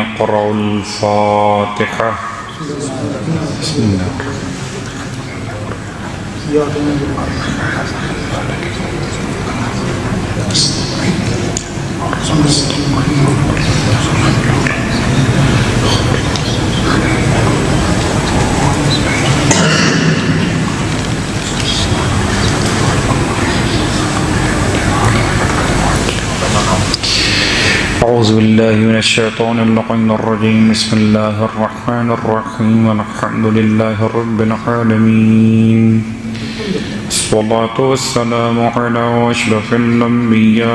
اقرأوا الفاتحة. بسم الله. أعوذ بالله من الشيطان اللعين الرجيم. بسم الله الرحمن الرحيم. الحمد لله رب العالمين. الصلاة والسلام على أشرف الأنبياء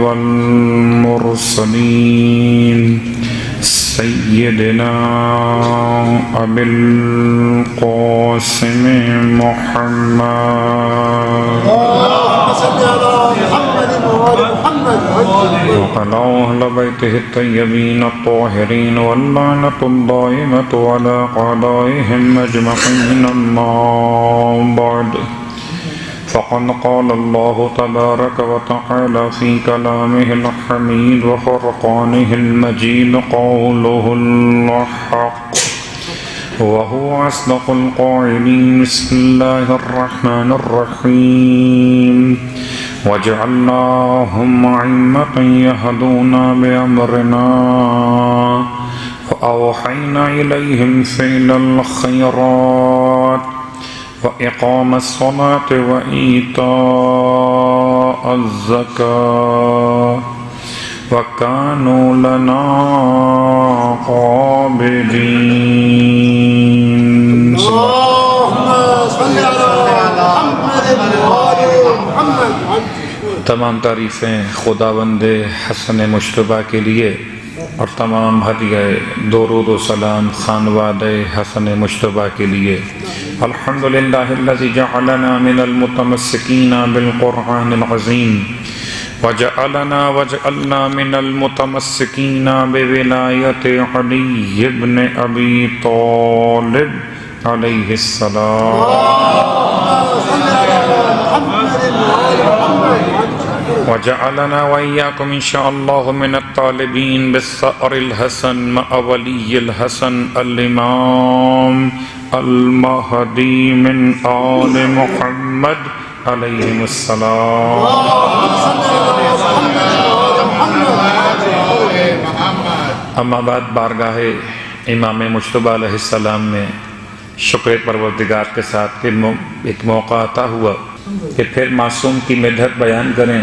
والمرسلين سيدنا أبي القاسم محمد وعلى أهل بيته الطيبين الطاهرين واللعنة الدائمة على أعدائهم أجمعين. أما بعد فقد قال الله تبارك وتعالى في كلامه الحميد وفرقانه المجيد قوله الحق وهو أصدق القائلين. بسم الله الرحمن الرحيم. وجعلناهم أئمة يهدون بأمرنا وأوحينا إليهم فعل الخيرات وإقام الصلاة وإيتاء الزكاة وكانوا لنا عابدين. تمام تعریفیں خداوند حسن مجتبیٰ کے لیے اور تمام ہدیہ درود و سلام خانواد حسن مجتبیٰ کے لیے. الحمدللہ الذی جعلنا من المتمسکین بالقرآن العظیم وجعلنا من المتمسکین بولایت علی بن ابی طالب علیہ السلام. وجعلنا وإياكم إن شاء الله من الطالبين بالثأر الحسن مع ولي الحسن الإمام المهدي من آل محمد عليهم السلام. اما بعد بارگاہ امام مجتبیٰ علیہ السلام میں شکر پروردگار کے ساتھ ایک موقع عطا ہوا کہ پھر معصوم کی مدحت بیان کریں،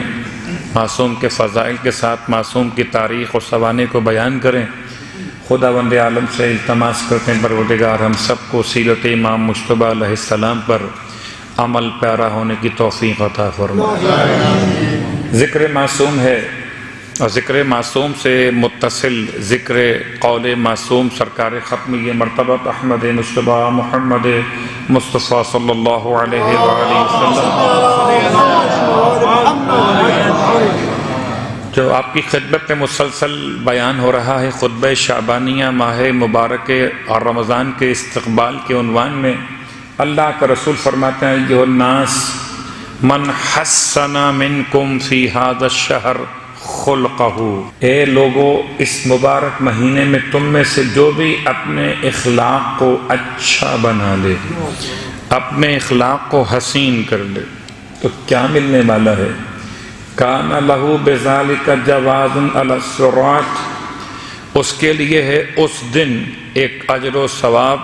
معصوم کے فضائل کے ساتھ معصوم کی تاریخ اور سوانح کو بیان کریں. خداوند عالم سے التماس کرتے ہیں پروردگار ہم سب کو سیرت امام مجتبیٰ علیہ السلام پر عمل پیرا ہونے کی توفیق عطا فرمائے. ذکر معصوم ہے اور ذکر معصوم سے متصل ذکر قول معصوم سرکار ختم یہ مرتبہ احمد مجتبیٰ محمد مصطفیٰ صلی اللہ علیہ وآلہ وسلم جو آپ کی خدمت میں مسلسل بیان ہو رہا ہے. خطبہ شعبانیہ ماہ مبارک اور رمضان کے استقبال کے عنوان میں اللہ کا رسول فرماتے ہیں ایھا الناس من حسن منکم فی ھذا الشہر خلقہ. اے لوگو اس مبارک مہینے میں تم میں سے جو بھی اپنے اخلاق کو اچھا بنا لے، اپنے اخلاق کو حسین کر لے تو کیا ملنے والا ہے؟ کان لہ بذالک جواز علی الصراط. اس کے لیے ہے اس دن ایک اجر و ثواب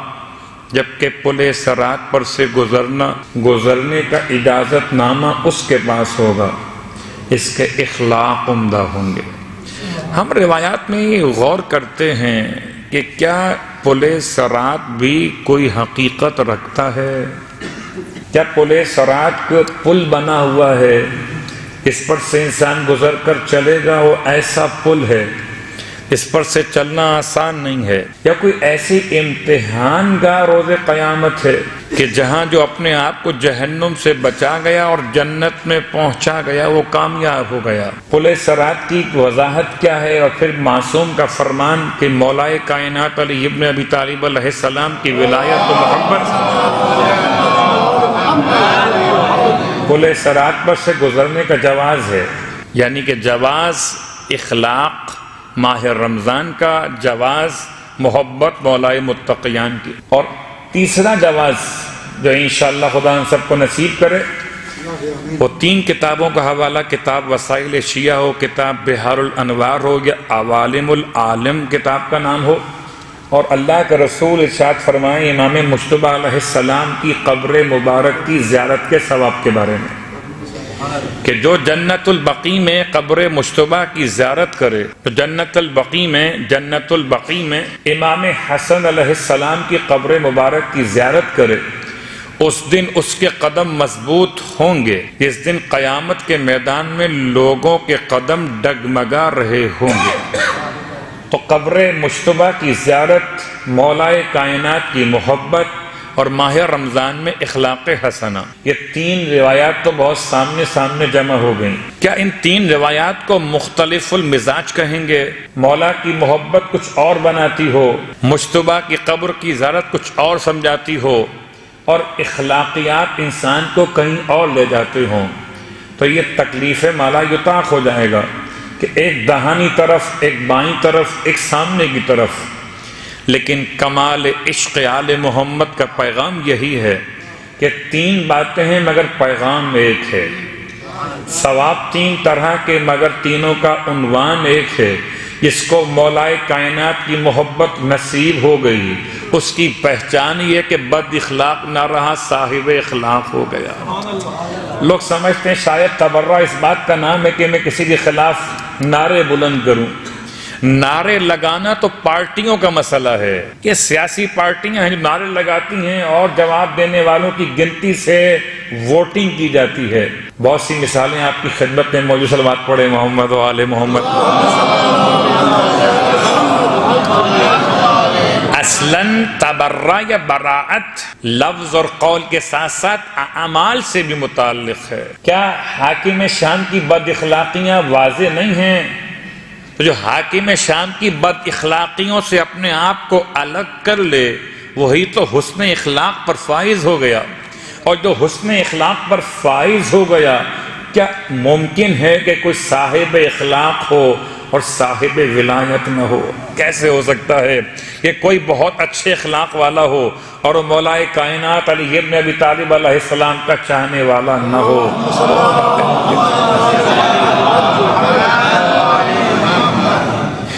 جبکہ پل صراط پر سے گزرنے کا اجازت نامہ اس کے پاس ہوگا. اس کے اخلاق عمدہ ہوں گے. ہم روایات میں غور کرتے ہیں کہ کیا پل صراط بھی کوئی حقیقت رکھتا ہے؟ کیا پل صراط کو پل بنا ہوا ہے اس پر سے انسان گزر کر چلے گا؟ وہ ایسا پل ہے اس پر سے چلنا آسان نہیں ہے. یا کوئی ایسی امتحان گاہ روز قیامت ہے کہ جہاں جو اپنے آپ کو جہنم سے بچا گیا اور جنت میں پہنچا گیا وہ کامیاب ہو گیا. پل صراط کی وضاحت کیا ہے اور پھر معصوم کا فرمان کہ مولائے کائنات علی ابن ابی طالب علیہ السلام کی ولایت و محبت پل صراط پر سے گزرنے کا جواز ہے. یعنی کہ جواز اخلاق ماہ رمضان کا جواز محبت مولائے متقیان کی، اور تیسرا جواز جو انشاءاللہ خدا ہم سب کو نصیب کرے وہ 3 کتابوں کا حوالہ، کتاب وسائل شیعہ ہو، کتاب بحار الانوار ہو، یا عوالم العالم کتاب کا نام ہو، اور اللہ کے رسول ارشاد فرمائیں امام مجتبیٰ علیہ السلام کی قبر مبارک کی زیارت کے ثواب کے بارے میں، کہ جو جنت البقیع میں قبر مجتبیٰ کی زیارت کرے، تو جنت البقیع میں امام حسن علیہ السلام کی قبر مبارک کی زیارت کرے، اس دن اس کے قدم مضبوط ہوں گے، اس دن قیامت کے میدان میں لوگوں کے قدم ڈگمگا رہے ہوں گے۔ تو قبر مجتبیٰ کی زیارت، مولائے کائنات کی محبت، اور ماہ رمضان میں اخلاق حسنہ، یہ 3 روایات تو بہت سامنے جمع ہو گئیں۔ کیا ان 3 روایات کو مختلف المزاج کہیں گے؟ مولا کی محبت کچھ اور بناتی ہو، مجتبیٰ کی قبر کی زیارت کچھ اور سمجھاتی ہو، اور اخلاقیات انسان کو کہیں اور لے جاتے ہوں، تو یہ تکلیف مالا یطاق ہو جائے گا کہ ایک دہانی طرف، ایک بائیں طرف، ایک سامنے کی طرف۔ لیکن کمال عشق آل محمد کا پیغام یہی ہے کہ 3 باتیں ہیں مگر پیغام ایک ہے، ثواب 3 طرح کے مگر تینوں کا عنوان ایک ہے۔ جس کو مولائے کائنات کی محبت نصیب ہو گئی، اس کی پہچان یہ کہ بد اخلاق نہ رہا، صاحب اخلاق ہو گیا۔ لوگ سمجھتے ہیں شاید تبرہ اس بات کا نام ہے کہ میں کسی کے خلاف نعرے بلند کروں۔ نعرے لگانا تو پارٹیوں کا مسئلہ ہے، کہ سیاسی پارٹیاں ہیں جو نعرے لگاتی ہیں اور جواب دینے والوں کی گنتی سے ووٹنگ کی جاتی ہے۔ بہت سی مثالیں آپ کی خدمت میں موجود، صلوات پڑھے محمد و آل محمد۔ اصلاً تبرہ یا براعت لفظ اور قول کے ساتھ ساتھ اعمال سے بھی متعلق ہے۔ کیا حاکم شام کی بد اخلاقیاں واضح نہیں ہیں؟ تو جو حاکم شام کی بد اخلاقیوں سے اپنے آپ کو الگ کر لے، وہی تو حسن اخلاق پر فائز ہو گیا، اور جو حسن اخلاق پر فائز ہو گیا، کیا ممکن ہے کہ کوئی صاحب اخلاق ہو اور صاحب ولایت نہ ہو؟ کیسے ہو سکتا ہے کہ کوئی بہت اچھے اخلاق والا ہو اور مولائے کائنات علی ابن ابی طالب علیہ السلام کا چاہنے والا نہ ہو؟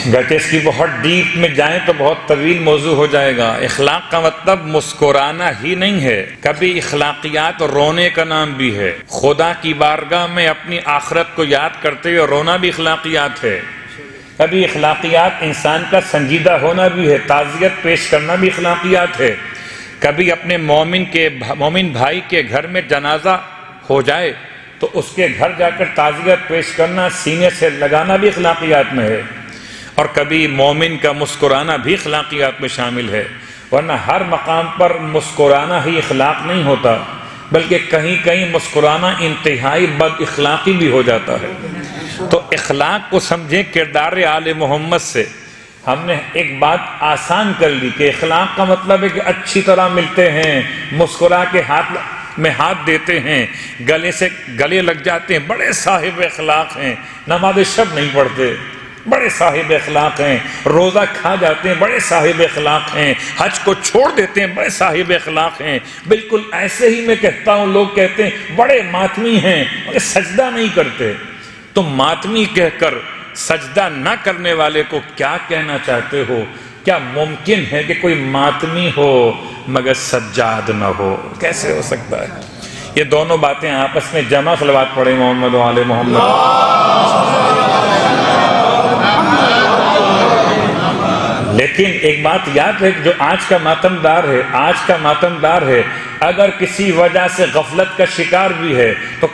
گرچہ اس کی بہت ڈیپ میں جائیں تو بہت طویل موضوع ہو جائے گا۔ اخلاق کا مطلب مسکرانا ہی نہیں ہے، کبھی اخلاقیات رونے کا نام بھی ہے۔ خدا کی بارگاہ میں اپنی آخرت کو یاد کرتے ہوئے رونا بھی اخلاقیات ہے۔ کبھی اخلاقیات انسان کا سنجیدہ ہونا بھی ہے، تعزیت پیش کرنا بھی اخلاقیات ہے۔ کبھی اپنے مومن بھائی کے گھر میں جنازہ ہو جائے تو اس کے گھر جا کر تعزیت پیش کرنا، سینے سے لگانا بھی اخلاقیات میں ہے۔ اور کبھی مومن کا مسکرانا بھی اخلاقیات میں شامل ہے، ورنہ ہر مقام پر مسکرانا ہی اخلاق نہیں ہوتا، بلکہ کہیں کہیں مسکرانا انتہائی بد اخلاقی بھی ہو جاتا ہے۔ تو اخلاق کو سمجھیں کردار آل محمد سے۔ ہم نے ایک بات آسان کر لی کہ اخلاق کا مطلب ہے کہ اچھی طرح ملتے ہیں، مسکرا کے ہاتھ میں ہاتھ دیتے ہیں، گلے سے گلے لگ جاتے ہیں، بڑے صاحب اخلاق ہیں، نماز شب نہیں پڑھتے، بڑے صاحب اخلاق ہیں، روزہ کھا جاتے ہیں، بڑے صاحب اخلاق ہیں، حج کو چھوڑ دیتے ہیں، بڑے صاحب اخلاق ہیں۔ بالکل ایسے ہی میں کہتا ہوں، لوگ کہتے ہیں بڑے ماتمی ہیں، سجدہ نہیں کرتے۔ تو ماتمی کہہ کر سجدہ نہ کرنے والے کو کیا کہنا چاہتے ہو؟ کیا ممکن ہے کہ کوئی ماتمی ہو مگر سجاد نہ ہو؟ کیسے ہو سکتا ہے؟ یہ دونوں باتیں آپس میں جمع، صلوات پڑھیں محمد و آل محمد۔ لیکن ایک بات یاد ہے کہ جو آج کا ماتمدار ہے، اگر کسی وجہ سے غفلت کا شکار بھی ہے تو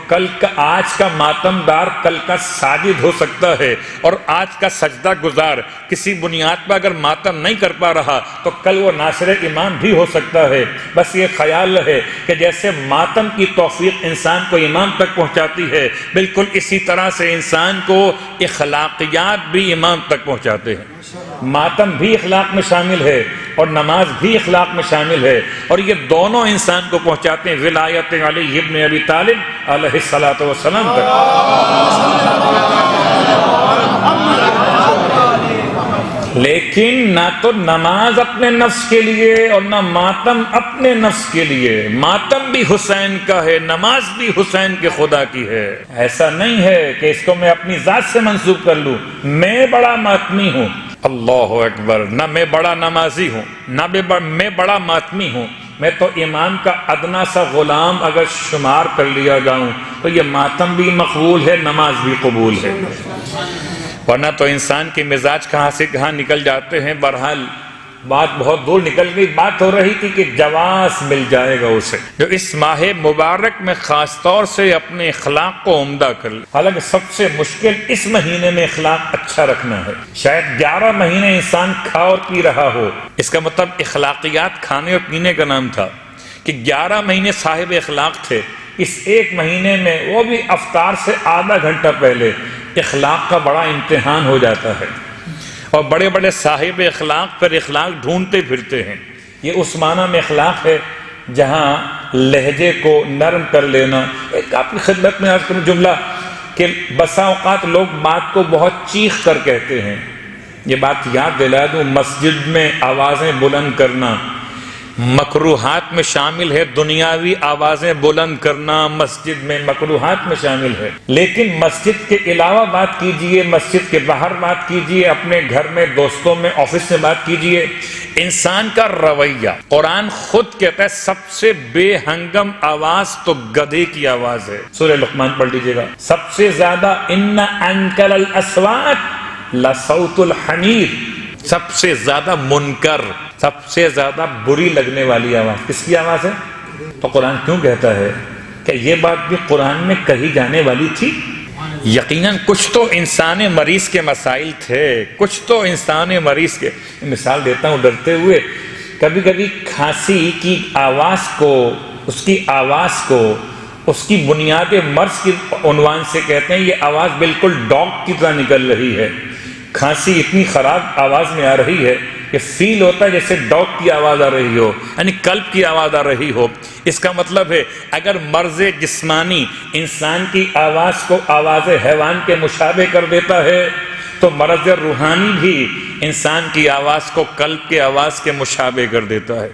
آج کا ماتمدار کل کا ساجد ہو سکتا ہے، اور آج کا سجدہ گزار کسی بنیاد پر اگر ماتم نہیں کر پا رہا تو کل وہ ناصر امام بھی ہو سکتا ہے۔ بس یہ خیال ہے کہ جیسے ماتم کی توفیق انسان کو امام تک پہنچاتی ہے، بالکل اسی طرح سے انسان کو اخلاقیات بھی امام تک پہنچاتے ہیں۔ ماتم بھی اخلاق میں شامل ہے اور نماز بھی اخلاق میں شامل ہے، اور یہ دونوں انسان کو پہنچاتے ہیں ولایت علی ابن ابی طالب علیہ السلام تک۔ لیکن نہ تو نماز اپنے نفس کے لیے اور نہ ماتم اپنے نفس کے لیے. ماتم بھی حسین کا ہے، نماز بھی حسین کے خدا کی ہے. ایسا نہیں ہے کہ اس کو میں اپنی ذات سے منسوب کر لوں. میں بڑا ماتمی ہوں، اللہ اکبر، نہ میں بڑا نمازی ہوں نہ میں بڑا ماتمی ہوں. میں تو امام کا ادنا سا غلام اگر شمار کر لیا جاؤں تو یہ ماتم بھی مقبول ہے، نماز بھی قبول ہے. ورنہ تو انسان کے مزاج کہاں سے کہاں نکل جاتے ہیں. بہرحال بات بہت دور نکل گئی. بات ہو رہی تھی کہ جواز مل جائے گا اسے جو اس ماہ مبارک میں خاص طور سے اپنے اخلاق کو عمدہ کر لے. حالانکہ سب سے مشکل اس مہینے میں اخلاق اچھا رکھنا ہے. شاید 11 مہینے انسان کھا اور پی رہا ہو، اس کا مطلب اخلاقیات کھانے اور پینے کا نام تھا کہ 11 مہینے صاحب اخلاق تھے. اس ایک مہینے میں وہ بھی افطار سے آدھا گھنٹہ پہلے اخلاق کا بڑا امتحان ہو جاتا ہے، اور بڑے بڑے صاحب اخلاق پر اخلاق ڈھونڈتے پھرتے ہیں. یہ اس معنی میں اخلاق ہے جہاں لہجے کو نرم کر لینا. ایک آپ کی خدمت میں عرض کروں جملہ کہ بسا اوقات لوگ بات کو بہت چیخ کر کہتے ہیں. یہ بات یاد دلا دوں، مسجد میں آوازیں بلند کرنا مکروہات میں شامل ہے. دنیاوی آوازیں بلند کرنا مسجد میں مکروہات میں شامل ہے. لیکن مسجد کے علاوہ بات کیجئے، مسجد کے باہر بات کیجئے، اپنے گھر میں، دوستوں میں، آفس میں بات کیجئے. انسان کا رویہ، قرآن خود کہتا ہے سب سے بے ہنگم آواز تو گدھے کی آواز ہے. سورہ لقمان پڑھ لیجئے گا. سب سے زیادہ ان انکر الاصوات لصوت الحمیر، سب سے زیادہ منکر، سب سے زیادہ بری لگنے والی آواز کس کی آواز ہے؟ تو قرآن کیوں کہتا ہے کہ یہ بات بھی قرآن میں کہی جانے والی تھی؟ یقیناً کچھ تو انسان مریض کے مسائل تھے، کچھ تو انسان مریض کے. مثال دیتا ہوں ڈرتے ہوئے. کبھی کبھی کھانسی کی آواز کو، اس کی آواز کو اس کی بنیاد مرض کی عنوان سے کہتے ہیں یہ آواز بالکل ڈاگ کی طرح نکل رہی ہے. کھانسی اتنی خراب آواز میں آ رہی ہے کہ فیل ہوتا ہے جیسے ڈاگ کی آواز آ رہی ہو، یعنی کلب کی آواز آ رہی ہو. اس کا مطلب ہے اگر مرض جسمانی انسان کی آواز کو آواز حیوان کے مشابہ کر دیتا ہے تو مرض روحانی بھی انسان کی آواز کو کلب کے آواز کے مشابہ کر دیتا ہے.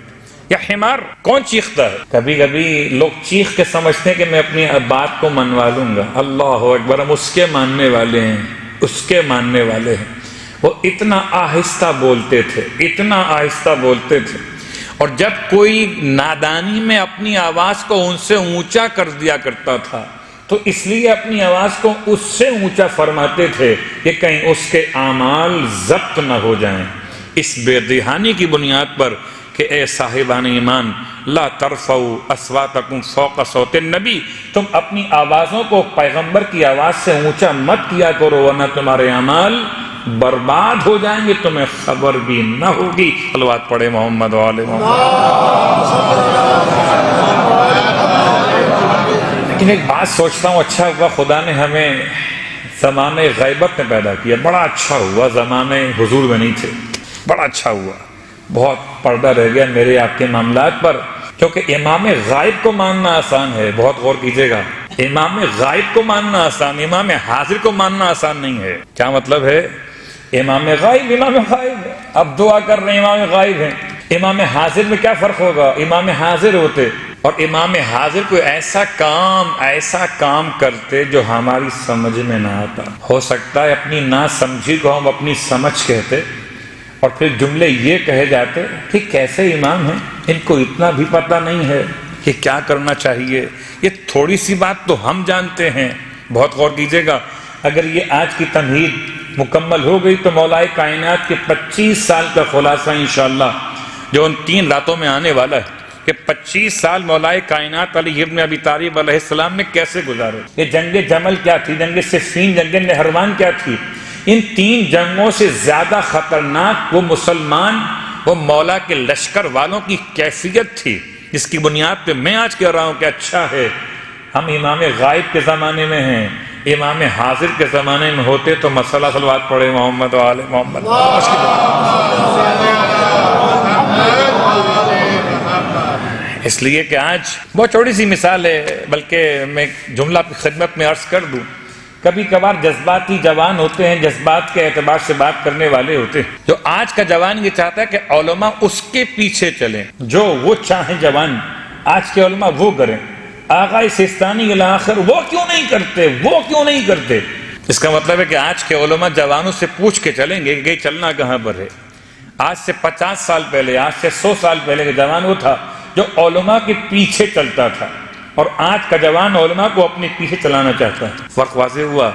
یا حمار کون چیختا ہے؟ کبھی کبھی لوگ چیخ کے سمجھتے ہیں کہ میں اپنی بات کو منوا لوں گا. اللہ اکبر، ہم اس کے ماننے والے ہیں، اس کے ماننے والے ہیں. وہ اتنا آہستہ بولتے تھے، اتنا آہستہ بولتے تھے، اور جب کوئی نادانی میں اپنی آواز کو ان سے اونچا کر دیا کرتا تھا تو اس لیے اپنی آواز کو اس سے اونچا فرماتے تھے کہ کہیں اس کے اعمال ضبط نہ ہو جائیں. اس بے دہانی کی بنیاد پر کہ اے صاحبان ایمان لا ترفعوا اصواتکم فوق صوت النبی، تم اپنی آوازوں کو پیغمبر کی آواز سے اونچا مت کیا کرو ورنہ تمہارے اعمال برباد ہو جائیں گے، تمہیں خبر بھی نہ ہوگی. صلوات پڑھے محمد و آل محمد. لیکن ایک بات سوچتا ہوں، اچھا ہوا خدا نے ہمیں زمانے غیبت میں پیدا کیا. بڑا اچھا ہوا زمانے حضور میں نہیں تھے. بڑا اچھا ہوا. بہت پردہ رہ گیا میرے آپ کے معاملات پر، کیونکہ امام غائب کو ماننا آسان ہے. بہت غور کیجئے گا. امام غائب کو ماننا آسان، امام حاضر کو ماننا آسان نہیں ہے. کیا مطلب ہے؟ امام غائب ہے. اب دعا کر رہے ہیں امام غائب ہیں. امام حاضر میں کیا فرق ہوگا؟ امام حاضر ہوتے اور امام حاضر کوئی ایسا کام کرتے جو ہماری سمجھ میں نہ آتا. ہو سکتا ہے اپنی نا سمجھی کو ہم اپنی سمجھ کہتے اور پھر جملے یہ کہے جاتے کہ کیسے امام ہیں، ان کو اتنا بھی پتہ نہیں ہے کہ کیا کرنا چاہیے. یہ تھوڑی سی بات تو ہم جانتے ہیں. بہت غور کیجئے گا. اگر یہ آج کی تمہید مکمل ہو گئی تو مولا کائنات کے 25 سال کا خلاصہ انشاءاللہ جو ان 3 راتوں میں آنے والا ہے کہ 25 سال مولا کائنات علی ابن ابی طالب علیہ السلام نے کیسے گزارے. یہ جنگ جمل کیا تھی، جنگ صفین، جنگ نہروان کیا تھی. ان 3 جنگوں سے زیادہ خطرناک وہ مسلمان، وہ مولا کے لشکر والوں کی کیفیت تھی جس کی بنیاد پہ میں آج کہہ رہا ہوں کہ اچھا ہے ہم امام غائب کے زمانے میں ہیں. امام حاضر کے زمانے میں ہوتے تو مسئلہ صلوات پڑھے محمد و آل محمد. اس لیے کہ آج بہت چھوٹی سی مثال ہے، بلکہ میں جملہ کی خدمت میں عرض کر دوں کبھی کبھار جذباتی جوان ہوتے ہیں، جذبات کے اعتبار سے بات کرنے والے ہوتے ہیں. جو آج کا جوان یہ چاہتا ہے کہ علماء اس کے پیچھے چلیں، جو وہ چاہیں جوان آج کے علماء وہ کریں. آقا سستانی الاخر وہ کیوں نہیں کرتے، وہ کیوں نہیں کرتے؟ اس کا مطلب ہے کہ آج کے علماء جوانوں سے پوچھ کے چلیں گے کہ چلنا کہاں پر ہے. آج سے 50 سال پہلے، آج سے 100 سال پہلے کا جوان وہ تھا جو علماء کے پیچھے چلتا تھا، اور آج کا جوان علماء کو اپنے پیچھے چلانا چاہتا ہے. فرق واضح ہوا.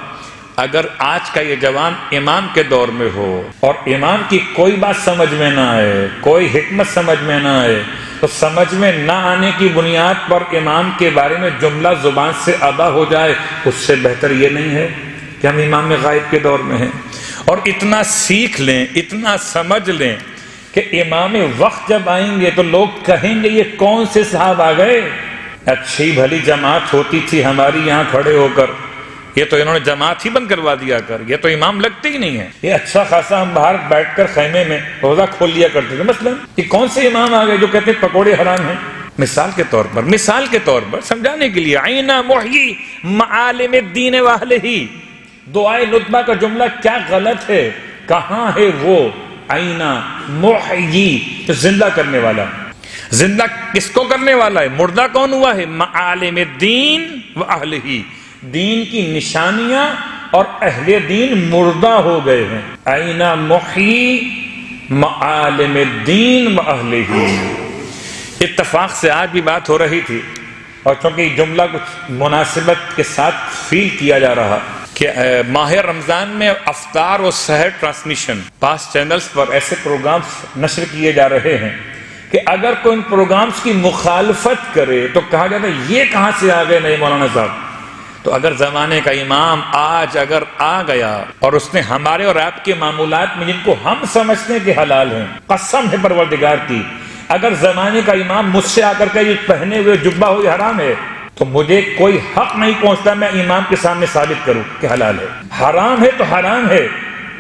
اگر آج کا یہ جوان امام کے دور میں ہو اور امام کی کوئی بات سمجھ میں نہ آئے، کوئی حکمت سمجھ میں نہ آئے، تو سمجھ میں نہ آنے کی بنیاد پر امام کے بارے میں جملہ زبان سے ادا ہو جائے، اس سے بہتر یہ نہیں ہے کہ ہم امام غائب کے دور میں ہیں اور اتنا سیکھ لیں، اتنا سمجھ لیں کہ امام وقت جب آئیں گے تو لوگ کہیں گے یہ کون سے صاحب آ گئے؟ اچھی بھلی جماعت ہوتی تھی ہماری یہاں کھڑے ہو کر، یہ تو انہوں نے جماعت ہی بند کروا دیا کر، یہ تو امام لگتے ہی نہیں ہیں. یہ اچھا خاصا ہم باہر بیٹھ کر خیمے میں روزہ کھول لیا کرتے تھے. مثلا یہ کون سے امام آ گئے جو کہتے ہیں پکوڑے حرام ہیں؟ مثال کے طور پر سمجھانے کے لیے عینا محیی معالم الدین واہلہ، دعائے ندبہ کا جملہ کیا غلط ہے؟ کہاں ہے وہ عینا محیی، جو زندہ کرنے والا؟ زندہ کس کو کرنے والا ہے؟ مردہ کون ہوا ہے؟ معالم الدین واہلہ، دین کی نشانیاں اور اہل دین مردہ ہو گئے ہیں. اینا محیی معالم الدین واہلہ. اتفاق سے آج بھی بات ہو رہی تھی، اور چونکہ یہ جملہ کچھ مناسبت کے ساتھ فیل کیا جا رہا کہ ماہ رمضان میں افطار و سحر ٹرانسمیشن پاس چینلز پر ایسے پروگرامز نشر کیے جا رہے ہیں کہ اگر کوئی ان پروگرامز کی مخالفت کرے تو کہا جاتا ہے یہ کہاں سے آ گئے نئے مولانا صاحب. تو اگر زمانے کا امام آج اگر آ گیا اور اس نے ہمارے اور آپ کے معمولات میں جن کو ہم سمجھتے ہیں کہ حلال ہیں، قسم ہے پروردگار کی، اگر زمانے کا امام مجھ سے آ کر کے یہ پہنے ہوئے جبہ ہو یہ حرام ہے، تو مجھے کوئی حق نہیں پہنچتا میں امام کے سامنے ثابت کروں کہ حلال ہے. حرام ہے تو حرام ہے،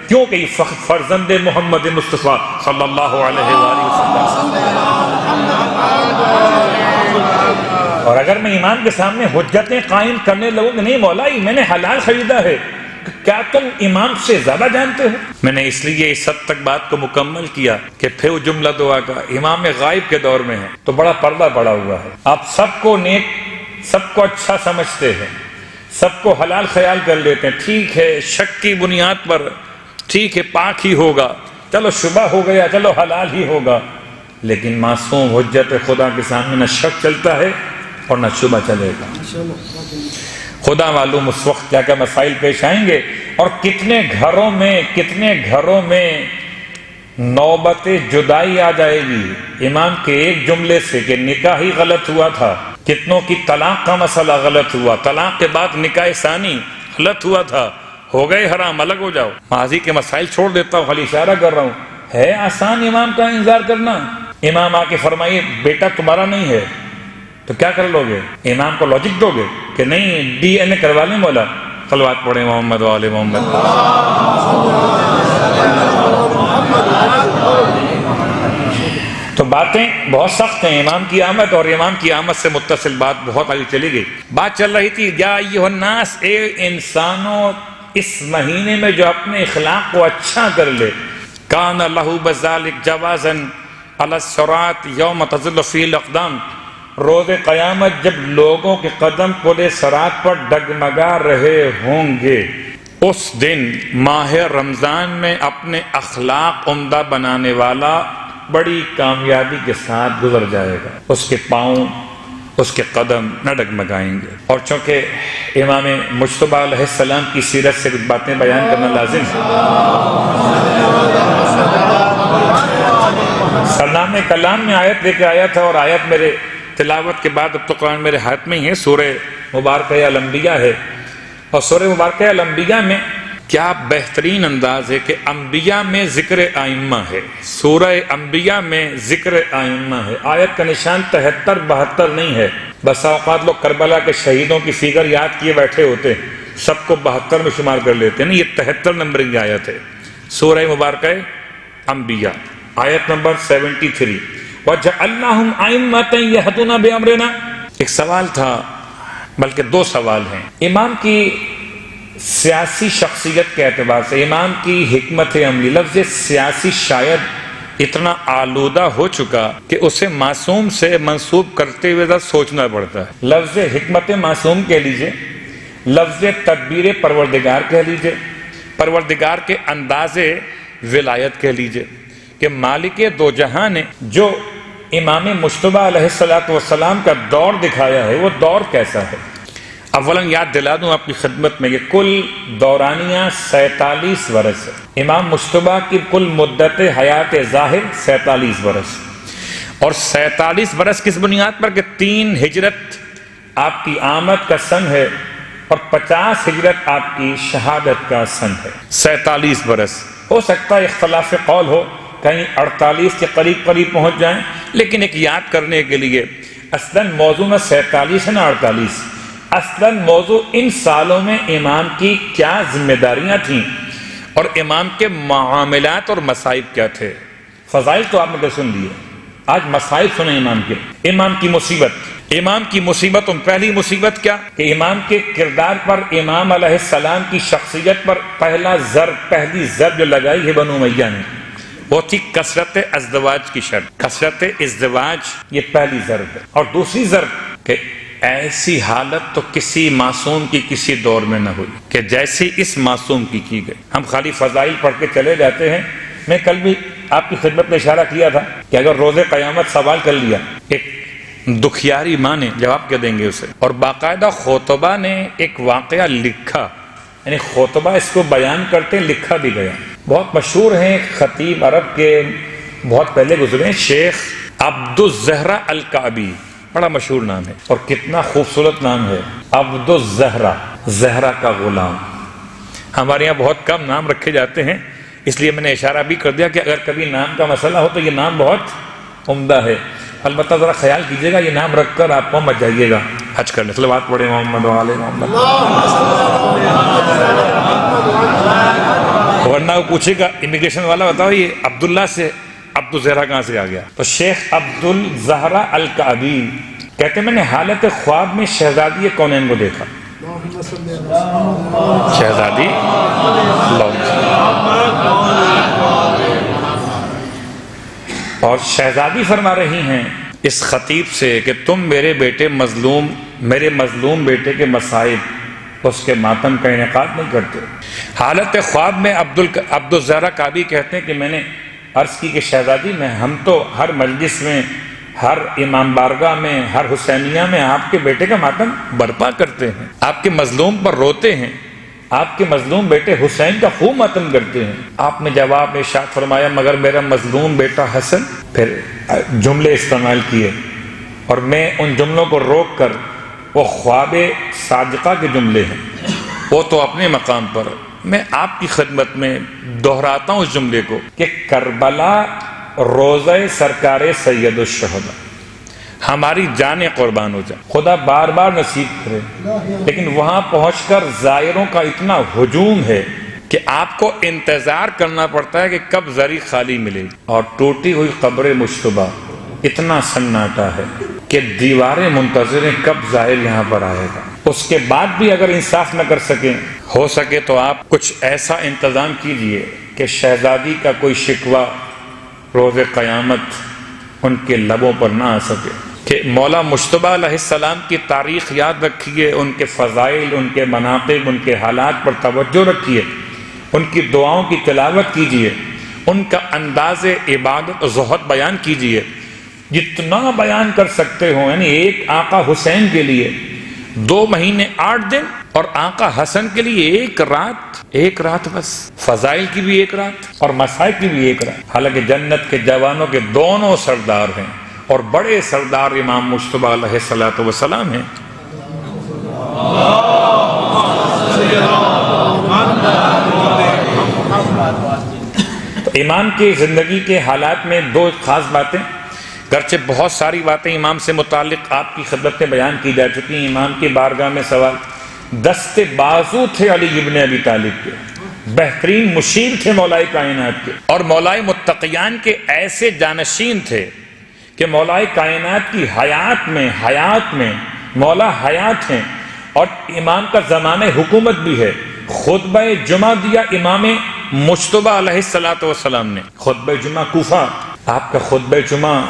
کیونکہ یہ فرزند محمد مصطفیٰ صلی اللہ علیہ وآلہ وسلم. اور اگر میں امام کے سامنے حجتیں قائم کرنے لگوں کہ نہیں مولا میں نے حلال خریدا ہے، کیا تم امام سے زیادہ جانتے ہو؟ میں نے اس لیے اس حد تک بات کو مکمل کیا کہ پھر وہ جملہ دعا کا امام غائب کے دور میں ہے تو بڑا پردہ پڑا ہوا ہے. آپ سب کو نیک، سب کو اچھا سمجھتے ہیں، سب کو حلال خیال کر لیتے ہیں. ٹھیک ہے، شک کی بنیاد پر ٹھیک ہے پاک ہی ہوگا، چلو شبہ ہو گیا، چلو حلال ہی ہوگا، لیکن معصوم حجت خدا کے سامنے نہ شک چلتا ہے اور نہ شبہ چلے گا. خدا معلوم اس وقت کیا کیا مسائل پیش آئیں گے، اور کتنے گھروں میں نوبت جدائی آ جائے گی امام کے ایک جملے سے کہ نکاح ہی غلط ہوا تھا. کتنوں کی طلاق کا مسئلہ غلط ہوا، طلاق کے بعد نکاح ثانی غلط ہوا تھا، ہو گئے حرام، الگ ہو جاؤ. ماضی کے مسائل چھوڑ دیتا ہوں، خالی اشارہ کر رہا ہوں. ہے آسان امام کا انتظار کرنا؟ امام آ کے فرمائیے بیٹا تمہارا نہیں ہے تو کیا کر لو گے؟ امام کو لاجک دو گے کہ نہیں ڈی این اے کروا لیں مولا؟ صلوات پڑھیں محمد و آل محمد. تو باتیں بہت سخت ہیں. امام کی آمد اور امام کی آمد سے متصل بات بہت آگے چلی گئی. بات چل رہی تھی یا ایھا الناس، اے انسانوں، اس مہینے میں جو اپنے اخلاق کو اچھا کر لے، کان لہ بذالک جوازا علی الصراط یوم تزل فیہ الاقدام، روز قیامت جب لوگوں کے قدم پورے صراط پر ڈگمگا رہے ہوں گے، اس دن ماہ رمضان میں اپنے اخلاق عمدہ بنانے والا بڑی کامیابی کے ساتھ گزر جائے گا. اس کے پاؤں، اس کے قدم نہ ڈگمگائیں گے. اور چونکہ امام مجتبیٰ علیہ السلام کی سیرت سے کچھ باتیں بیان کرنا لازم ہے. سلام کلام میں آیت لے کے آیا تھا، اور آیت میرے تلاوت کے بعد اب تو قرآن میرے ہاتھ میں ہی ہے، سورہ مبارکہ الانبیاء ہے. اور سورہ مبارکہ الانبیاء میں کیا بہترین انداز ہے کہ انبیاء میں ذکر ائمہ ہے. سورہ انبیاء میں ذکر ائمہ ہے. آیت کا نشان 73-72 نہیں ہے. بسا اوقات لوگ کربلا کے شہیدوں کی فگر یاد کیے بیٹھے ہوتے ہیں، سب کو 72 میں شمار کر لیتے ہیں. نہیں، یہ 73 نمبر کی آیت ہے. سورہ مبارکہ انبیاء آیت نمبر 73. وَجَعَلْنَاهُمْ أَئِمَّةً يَهْدُونَ بِأَمْرِنَا. ایک سوال تھا، بلکہ دو سوال ہیں. امام کی سیاسی شخصیت کے اعتبار سے امام کی حکمت عملی، لفظ سیاسی شاید اتنا آلودہ ہو چکا کہ اسے معصوم سے منسوب کرتے ہوئے ذرا سوچنا پڑتا ہے۔ لفظ حکمت معصوم کہہ لیجئے، لفظ تدبیر پروردگار کہہ لیجئے، پروردگار کے انداز ولایت کہہ لیجئے، کہ مالک دو جہاں نے جو امام مجتبی علیہ السلام کا دور دکھایا ہے وہ دور کیسا ہے۔ اولاً یاد دلا دوں آپ کی خدمت میں، یہ کل دورانیہ 47 برس ہے۔ امام مجتبی کی کل مدت حیات ظاہر 47 برس، اور 47 برس کس بنیاد پر کہ 3 ہجرت آپ کی آمد کا سن ہے اور 50 ہجرت آپ کی شہادت کا سن ہے۔ 47 برس، ہو سکتا ہے اختلاف قول ہو، کہیں 48 کے قریب پہنچ جائیں، لیکن ایک یاد کرنے کے لیے اصلاً موضوع میں 47 ہے نا 48، اصلاً موضوع ان سالوں میں امام کی کیا ذمہ داریاں تھیں اور امام کے معاملات اور مصائب کیا تھے۔ فضائل تو آپ نے سن لیے، آج مصائب سنیں امام کے۔ امام کی مصیبت پہلی مصیبت کیا کہ امام کے کردار پر، امام علیہ السلام کی شخصیت پر پہلی ضرب جو لگائی ہے بنو امیہ نے، وہ تھی کثرت ازدواج کی شرط۔ کثرت ازدواج یہ پہلی ضرب ہے، اور دوسری ضرب کہ ایسی حالت تو کسی معصوم کی کسی دور میں نہ ہوئی کہ جیسی اس معصوم کی گئی۔ ہم خالی فضائل پڑھ کے چلے جاتے ہیں۔ میں کل بھی آپ کی خدمت میں اشارہ کیا تھا کہ اگر روز قیامت سوال کر لیا، ایک دکھیاری ماں نے جواب کیا دیں گے اسے، اور باقاعدہ خطبہ نے ایک واقعہ لکھا، یعنی خطبہ اس کو بیان کرتے لکھا بھی گیا۔ بہت مشہور ہیں خطیب عرب کے، بہت پہلے گزرے، شیخ عبد الزہرا الکعبی، بڑا مشہور نام ہے اور کتنا خوبصورت نام ہے، عبد الزہرا، زہرا کا غلام۔ ہمارے یہاں بہت کم نام رکھے جاتے ہیں، اس لیے میں نے اشارہ بھی کر دیا کہ اگر کبھی نام کا مسئلہ ہو تو یہ نام بہت عمدہ ہے۔ البتہ ذرا خیال کیجئے گا یہ نام رکھ کر آپ کو مت جائیے گا حج کرنے۔ صلوات پڑھیں محمد و آل محمد۔ ورنہ وہ پوچھے گا امیگریشن والا، بتاؤ یہ عبداللہ سے عبد الزہرا کہاں سے آ گیا؟ تو شیخ عبد الزہرا الکعبی کہتے ہیں میں نے حالت خواب میں شہزادی کونین کو دیکھا۔ شہزادی اور شہزادی فرما رہی ہیں اس خطیب سے کہ تم میرے مظلوم بیٹے کے مصائب، اس کے ماتم کا انعقاد نہیں کرتے۔ حالت خواب میں عبد الزہرا کعبی کہتے ہیں کہ میں نے عرض کی کہ شہزادی ہم تو ہر مجلس میں، ہر امام بارگاہ میں، ہر حسینیہ میں آپ کے بیٹے کا ماتم برپا کرتے ہیں، آپ کے مظلوم پر روتے ہیں، آپ کے مظلوم بیٹے حسین کا خوب ماتم کرتے ہیں۔ آپ نے جواب میں ارشاد فرمایا مگر میرا مظلوم بیٹا حسن، پھر جملے استعمال کیے اور میں ان جملوں کو روک کر، وہ خواب صادقہ کے جملے ہیں، وہ تو اپنے مقام پر، میں آپ کی خدمت میں دہراتا ہوں اس جملے کو کہ کربلا روزہ سرکار سید الشہداء، ہماری جانیں قربان ہو جائیں، خدا بار بار نصیب کرے، لیکن وہاں پہنچ کر زائروں کا اتنا ہجوم ہے کہ آپ کو انتظار کرنا پڑتا ہے کہ کب زری خالی ملے، اور ٹوٹی ہوئی قبر مجتبی اتنا سناٹا ہے کہ دیواریں منتظر ہیں کب زائر یہاں پر آئے گا۔ اس کے بعد بھی اگر انصاف نہ کر سکیں، ہو سکے تو آپ کچھ ایسا انتظام کیجئے کہ شہزادی کا کوئی شکوہ روز قیامت ان کے لبوں پر نہ آ سکے، کہ مولا مجتبی علیہ السلام کی تاریخ یاد رکھیے، ان کے فضائل، ان کے مناقب، ان کے حالات پر توجہ رکھیے، ان کی دعاؤں کی تلاوت کیجئے، ان کا انداز عبادت و زہد بیان کیجئے، جتنا بیان کر سکتے ہوں۔ یعنی ایک آقا حسین کے لیے 2 مہینے 8 دن، اور آقا حسن کے لیے ایک رات بس، فضائل کی بھی ایک رات اور مصائب کی بھی ایک رات۔ حالانکہ جنت کے جوانوں کے دونوں سردار ہیں، اور بڑے سردار امام مجتبی علیہ السلام ہیں۔ تو امام کی زندگی کے حالات میں 2 خاص باتیں، گرچہ بہت ساری باتیں امام سے متعلق آپ کی خدمت میں بیان کی جا چکی ہیں۔ امام کی بارگاہ میں سوال، دست بازو تھے علی ابن ابی طالب کے، بہترین مشیر تھے مولائے کائنات کے، اور مولائے متقیان کے ایسے جانشین تھے کہ مولائے کائنات کی حیات میں مولا حیات ہیں، اور امام کا زمانہ حکومت بھی ہے، خطبہ جمعہ دیا امام مجتبی علیہ الصلوۃ والسلام نے. خطبہ جمعہ کوفہ، آپ کا خطبہ جمعہ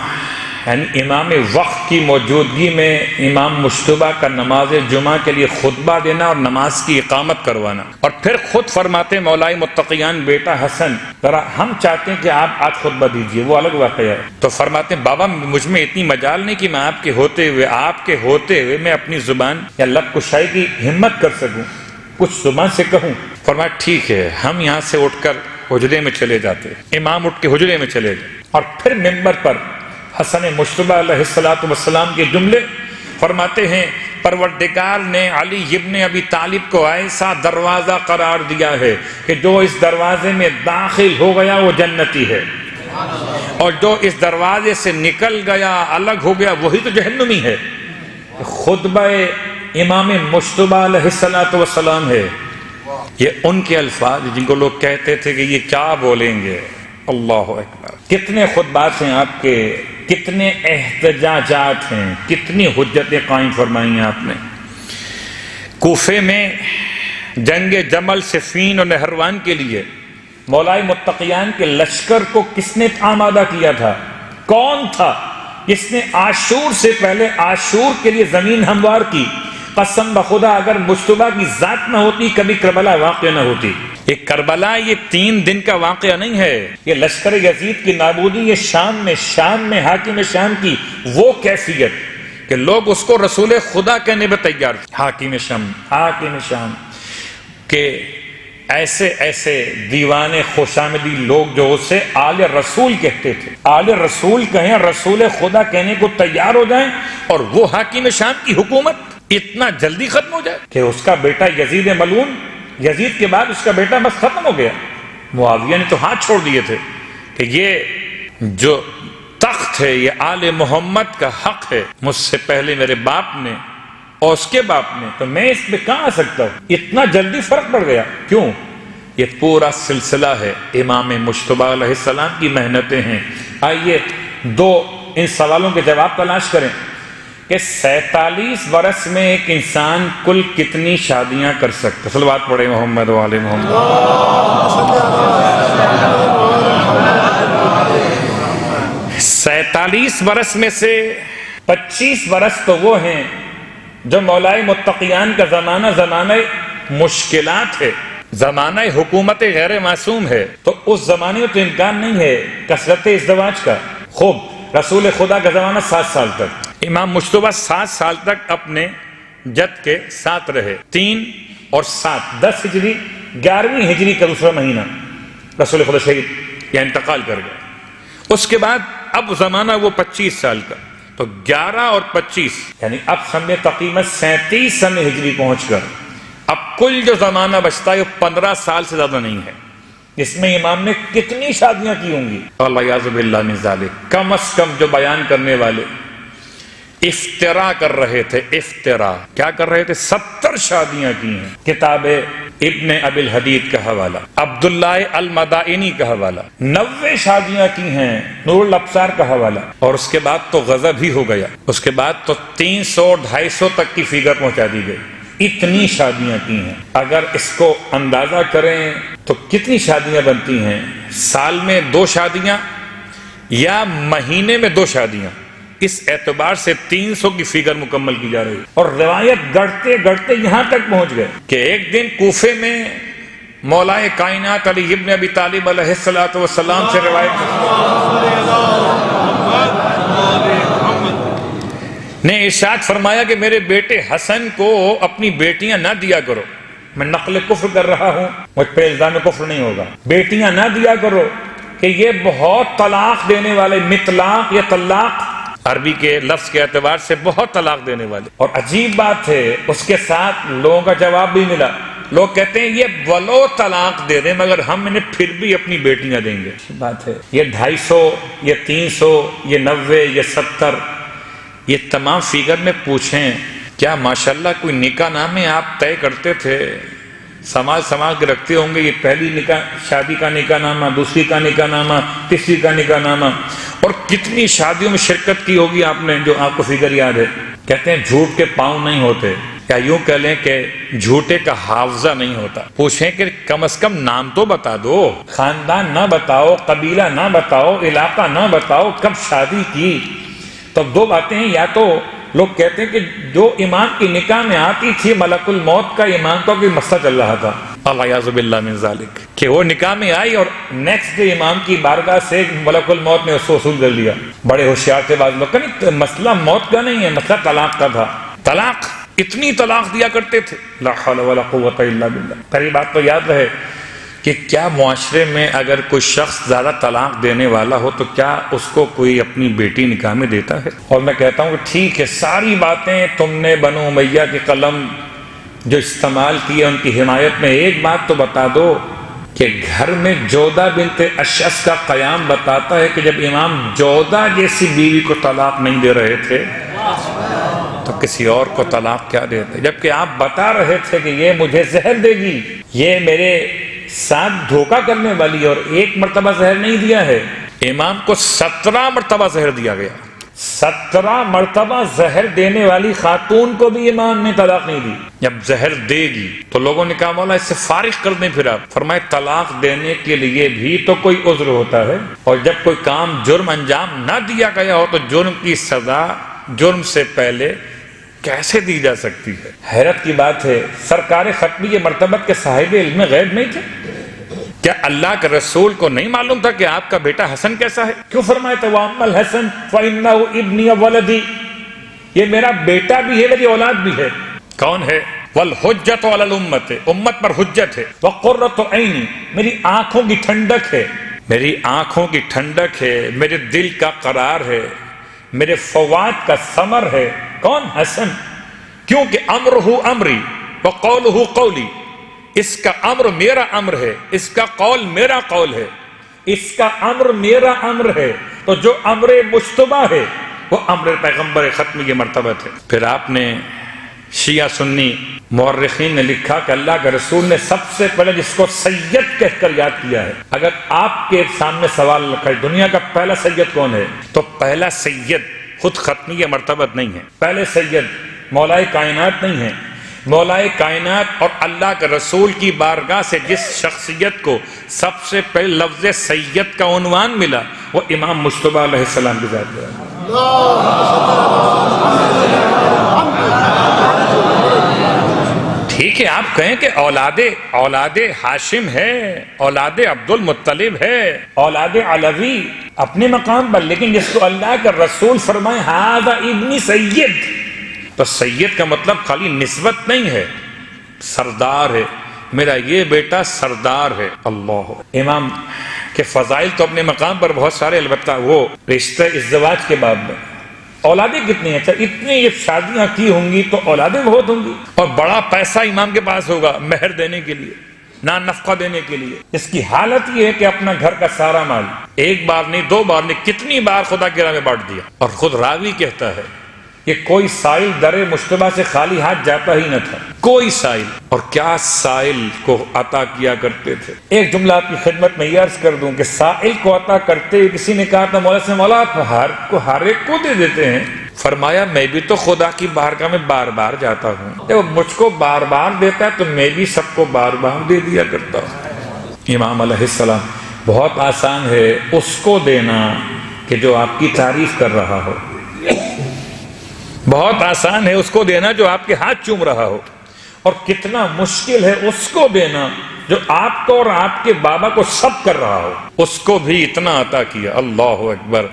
یعنی امام وقت کی موجودگی میں امام مجتبی کا نماز جمعہ کے لیے خطبہ دینا اور نماز کی اقامت کروانا. اور پھر خود فرماتے مولائے متقیان بیٹا حسن ذرا ہم چاہتے ہیں کہ آپ آج خطبہ دیجئے، وہ الگ واقعہ ہے. تو فرماتے ہیں بابا مجھ میں اتنی مجال نہیں کہ میں آپ کے ہوتے ہوئے میں اپنی زبان یا لب کشائی کی ہمت کر سکوں، کچھ زبان سے کہوں. فرمایا ٹھیک ہے، ہم یہاں سے اٹھ کر حجرے میں چلے جاتے. امام اٹھ کے حجرے میں چلے گئے اور پھر منبر پر حسن مجتبی علیہ السلام کے جملے فرماتے ہیں پروردگار نے علی ابن ابی طالب کو ایسا دروازہ قرار دیا ہے کہ جو اس دروازے میں داخل ہو گیا وہ جنتی ہے، اور جو اس دروازے سے نکل گیا الگ ہو گیا وہی تو جہنمی ہے. خطبہ امام مجتبی علیہ السلام ہے. یہ ان کے الفاظ جن کو لوگ کہتے تھے کہ یہ کیا بولیں گے. اللہ اکبر. کتنے خطبات ہیں آپ کے، کتنے احتجاجات ہیں، کتنی حجتیں قائم فرمائی ہیں آپ نے. کوفے میں جنگ جمل صفین اور نہروان کے لیے مولائے متقیان کے لشکر کو کس نے آمادہ کیا تھا؟ کون تھا جس نے عاشور سے پہلے عاشور کے لیے زمین ہموار کی؟ قسم بخدا اگر مجتبی کی ذات نہ ہوتی کبھی کربلا واقع نہ ہوتی. یہ کربلا یہ 3 دن کا واقعہ نہیں ہے، یہ لشکر یزید کی نابودی، یہ شام میں حاکم شام کی وہ کیفیت کہ لوگ اس کو رسول خدا کہنے پہ تیار تھے. حاکم شام کہ ایسے دیوان خوشامدی لوگ جو اسے آل رسول کہتے تھے، آل رسول کہیں، رسول خدا کہنے کو تیار ہو جائیں، اور وہ حاکم شام کی حکومت اتنا جلدی ختم ہو جائے کہ اس کا بیٹا یزید ملعون، یزید کے بعد اس کا بیٹا بس ختم ہو گیا. معاویہ نے تو ہاتھ چھوڑ دیے تھے کہ یہ جو تخت ہے یہ آل محمد کا حق ہے، مجھ سے پہلے میرے باپ نے اور اس کے باپ نے، تو میں اس میں کہاں آ سکتا ہوں. اتنا جلدی فرق پڑ گیا. کیوں؟ یہ پورا سلسلہ ہے امام مجتبی علیہ السلام کی محنتیں ہیں. آئیے ان سوالوں کے جواب تلاش کریں کہ 47 برس میں ایک انسان کل کتنی شادیاں کر سکتا. صلوات پڑھے محمد و آل محمد. 47 برس میں سے 25 برس تو وہ ہیں جو مولائے متقیان کا زمانہ مشکلات ہے، زمانہ حکومت غیر معصوم ہے. تو اس زمانے میں تو امکان نہیں ہے کثرت ازدواج کا. خوب رسول خدا کا زمانہ 7 سال تک، امام مجتبی 7 سال تک اپنے جد کے ساتھ رہے. 3 اور 7 10 ہجری، 11ویں ہجری کا دوسرا مہینہ رسول خدا شہید یا انتقال کر گئے. اس کے بعد اب زمانہ وہ 25 سال کا، تو 11 اور 25 یعنی اب سمجھے تقریباً 37 سن ہجری پہنچ کر اب کل جو زمانہ بچتا ہے وہ 15 سال سے زیادہ نہیں ہے. اس میں امام نے کتنی شادیاں کی ہوں گی؟ والعیاذ باللہ من ذالک. کم از کم جو بیان کرنے والے افترا کر رہے تھے، کیا کر رہے تھے؟ 70 شادیاں کی ہیں. کتاب ابن ابی الحدید کا حوالہ، عبداللہ المدائنی کا حوالہ. 90 شادیاں کی ہیں، نور الابصار کا حوالہ. اور اس کے بعد تو غضب ہی ہو گیا. اس کے بعد تو 300-250 تک کی فگر پہنچا دی گئی. اتنی شادیاں کی ہیں. اگر اس کو اندازہ کریں تو کتنی شادیاں بنتی ہیں؟ سال میں 2 شادیاں یا مہینے میں 2 شادیاں. اس اعتبار سے 300 کی فگر مکمل کی جا رہی ہے. اور روایت گڑھتے گڑھتے یہاں تک پہنچ گئے کہ ایک دن کوفے میں مولائے کائنات علی ابن ابی طالب علیہ السلام سے روایت نے ارشاد فرمایا کہ میرے بیٹے حسن کو اپنی بیٹیاں نہ دیا کرو. میں نقل کفر کر رہا ہوں، مجھ پہ الزام کفر نہیں ہوگا. بیٹیاں نہ دیا کرو کہ یہ بہت طلاق دینے والے، مطلاق یا طلاق عربی کے لفظ کے اعتبار سے بہت طلاق دینے والے. اور عجیب بات ہے اس کے ساتھ لوگوں کا جواب بھی ملا. لوگ کہتے ہیں یہ ولو طلاق دے دیں مگر ہم انہیں پھر بھی اپنی بیٹیاں دیں گے. بات ہے یہ 250، یہ 300، یہ 90، یہ 70، یہ تمام فگر میں پوچھیں کیا ماشاءاللہ کوئی نکاح نامے آپ طے کرتے تھے؟ سماج کے رکھتے ہوں گے، یہ پہلی شادی کا نکاح نامہ، دوسری کا نکاح نامہ، تیسری کا نکاح نامہ. اور کتنی شادیوں میں شرکت کی ہوگی آپ نے جو آپ کو فگر یاد ہے. کہتے ہیں جھوٹ کے پاؤں نہیں ہوتے. یا یوں کہہ لیں کہ جھوٹے کا حافظہ نہیں ہوتا. پوچھیں کہ کم از کم نام تو بتا دو، خاندان نہ بتاؤ، قبیلہ نہ بتاؤ، علاقہ نہ بتاؤ، کب شادی کی. تو دو باتیں ہیں، یا تو لوگ کہتے ہیں کہ جو امام کی نکاح میں آتی تھی ملک الموت کا امام کا کوئی مسئلہ چل رہا تھا، الیاذ باللہ من ذالک، کہ وہ نکاح میں آئی اور نیکسٹ ڈے امام کی بارگاہ سے ملک الموت نے اس کو وصول کر لیا. بڑے ہوشیار تھے بعض لوگ. نہیں، مسئلہ موت کا نہیں ہے، مسئلہ طلاق کا تھا. طلاق، اتنی طلاق دیا کرتے تھے، لا حول ولا قوت الا باللہ. پہلی بات تو یاد رہے کہ کیا معاشرے میں اگر کوئی شخص زیادہ طلاق دینے والا ہو تو کیا اس کو کوئی اپنی بیٹی نکاح میں دیتا ہے؟ اور میں کہتا ہوں کہ ٹھیک ہے، ساری باتیں تم نے بنو امیہ کی قلم جو استعمال کی ہے ان کی حمایت میں، ایک بات تو بتا دو کہ گھر میں جودہ بنت اشعث کا قیام بتاتا ہے کہ جب امام جودہ جیسی بیوی کو طلاق نہیں دے رہے تھے تو کسی اور کو طلاق کیا دیتے، جبکہ آپ بتا رہے تھے کہ یہ مجھے زہر دے گی، یہ میرے ساتھ دھوکہ کرنے والی، اور ایک مرتبہ زہر نہیں دیا ہے. امام کو 17 مرتبہ زہر دیا گیا. 17 مرتبہ زہر دینے والی خاتون کو بھی امام نے طلاق نہیں دی. جب زہر دے گی تو لوگوں نے کہا مولا اس سے فارغ کر دیں. پھر آپ فرمائے طلاق دینے کے لیے بھی تو کوئی عذر ہوتا ہے، اور جب کوئی کام جرم انجام نہ دیا گیا ہو تو جرم کی سزا جرم سے پہلے کیسے دی جا سکتی ہے؟ حیرت کی بات ہے، سرکار ختمی مرتبت کے صاحب علم غیب نہیں تھے؟ کیا اللہ کے رسول کو نہیں معلوم تھا کہ آپ کا بیٹا حسن کیسا ہے؟ کیوں فرمایا تھا وَأَمَّا الْحَسَنُ فَإِنَّهُ ابْنِي وَوَلَدِي، یہ میرا بیٹا بھی ہے، میری اولاد بھی ہے. کون ہے؟ وَالْحُجَّةُ عَلَى الْأُمَّةِ، امت پر حجت ہے. وَقُرَّةُ عَيْنِ، میری آنکھوں کی ٹھنڈک ہے، میری آنکھوں کی ٹھنڈک ہے، میرے دل کا قرار ہے، میرے فواد کا ثمر ہے. کون؟ حسن. کیونکہ امرہ امری وقولہ قولی، اس کا امر میرا امر ہے، اس کا قول میرا قول ہے، اس کا امر میرا امر ہے. تو جو امر مجتبی ہے وہ امر پیغمبر ختمی کی مرتبت ہے. پھر آپ نے شیعہ سنی مورخین نے لکھا کہ اللہ کے رسول نے سب سے پہلے جس کو سید کہہ کر یاد کیا ہے. اگر آپ کے سامنے سوال رکھا ہے دنیا کا پہلا سید کون ہے، تو پہلا سید خود ختمی کی مرتبت نہیں ہے. پہلے سید مولائے کائنات نہیں ہے. مولائے کائنات اور اللہ کے رسول کی بارگاہ سے جس شخصیت کو سب سے پہلے لفظ سید کا عنوان ملا وہ امام مجتبی علیہ السلام کی ذات ہے. ٹھیک ہے، آپ کہیں کہ اولاد ہاشم ہے، اولاد عبد المطلب ہے، اولاد علوی اپنے مقام پر، لیکن جس کو اللہ کا رسول فرمائے ھذا ابن سید، تو سید کا مطلب خالی نسبت نہیں ہے، سردار ہے، میرا یہ بیٹا سردار ہے. اللہ، امام کے فضائل تو اپنے مقام پر بہت سارے، البتہ وہ رشتہ ازدواج کے باب میں اولادیں کتنی ہیں. اچھا اتنی یہ شادیاں کی ہوں گی تو اولادیں بہت ہوں گی، اور بڑا پیسہ امام کے پاس ہوگا مہر دینے کے لیے، نفقہ دینے کے لیے. اس کی حالت یہ ہے کہ اپنا گھر کا سارا مال ایک بار نہیں، 2 بار نہیں، کتنی بار خدا کی راہ میں بانٹ دیا. اور خود راوی کہتا ہے کہ کوئی سائل در مجتبی سے خالی ہاتھ جاتا ہی نہ تھا، کوئی سائل. اور کیا سائل کو عطا کیا کرتے تھے. ایک جملہ آپ کی خدمت میں یہ عرض کر دوں کہ سائل کو عطا کرتے ہوئے کسی نے کہا تھا مولا سے مولا آپ ہر ایک کو دے دیتے ہیں. فرمایا میں بھی تو خدا کی بارگاہ میں بار بار جاتا ہوں، جب مجھ کو بار بار دیتا ہے تو میں بھی سب کو بار بار دے دیا کرتا ہوں. امام علیہ السلام، بہت آسان ہے اس کو دینا کہ جو آپ کی تعریف کر رہا ہو، بہت آسان ہے اس کو دینا جو آپ کے ہاتھ چوم رہا ہو، اور کتنا مشکل ہے اس کو دینا جو آپ کو اور آپ کے بابا کو سب کر رہا ہو. اس کو بھی اتنا عطا کیا. اللہ اکبر.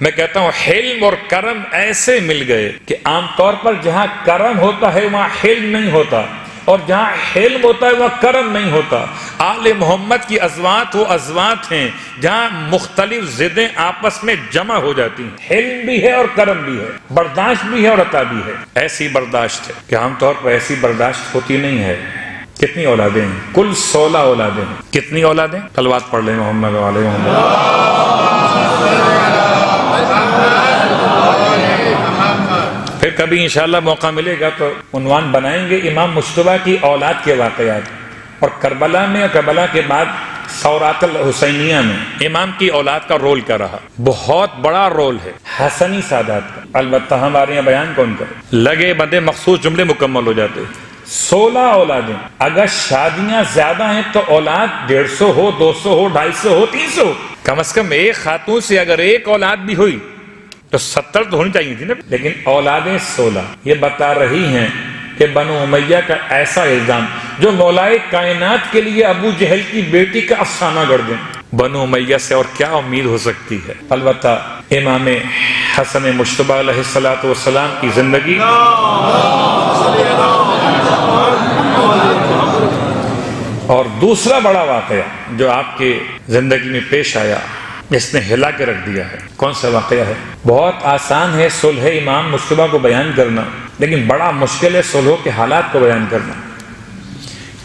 میں کہتا ہوں حلم اور کرم ایسے مل گئے کہ عام طور پر جہاں کرم ہوتا ہے وہاں حلم نہیں ہوتا، اور جہاں حلم ہوتا ہے وہاں کرم نہیں ہوتا. آل محمد کی ازواج وہ ازواج ہیں جہاں مختلف ضدیں آپس میں جمع ہو جاتی ہیں. حلم بھی ہے اور کرم بھی ہے، برداشت بھی ہے اور عطا بھی ہے. ایسی برداشت ہے کہ عام طور پر ایسی برداشت ہوتی نہیں ہے. کتنی اولادیں ہیں؟ کل 16 اولادیں ہیں. کتنی اولادیں؟ صلوات پڑھ لیں محمد علیہ محمد. پھر کبھی انشاءاللہ موقع ملے گا تو عنوان بنائیں گے امام مجتبی کی اولاد کے واقعات. اور کربلا میں اور کربلا کے بعد سورات الحسینیہ میں امام کی اولاد کا رول کیا رہا؟ بہت بڑا رول ہے حسنی سادات کا۔ البتہ ہمارے یہاں بیان کون کرے؟ لگے بندے مخصوص جملے مکمل ہو جاتے۔ 16 اولادیں، اگر شادیاں زیادہ ہیں تو اولاد 150 ہو، 200 ہو، 250 ہو، 300 ہو، کم از کم ایک خاتون سے اگر ایک اولاد بھی ہوئی تو 70 تو ہونی چاہیے تھی نا، لیکن اولادیں 16۔ یہ بتا رہی ہیں کہ بنو امیہ کا ایسا الزام جو مولائے کائنات کے لیے ابو جہل کی بیٹی کا افسانہ گڑھ دیں، بنو امیہ سے اور کیا امید ہو سکتی ہے؟ البتہ امام حسن مجتبی علیہ السلام کی زندگی اور دوسرا بڑا واقعہ جو آپ کے زندگی میں پیش آیا، اس نے ہلا کے رکھ دیا ہے، کون سا واقعہ ہے؟ بہت آسان ہے صلح امام مجتبی کو بیان کرنا، لیکن بڑا مشکل ہے صلح کے حالات کو بیان کرنا۔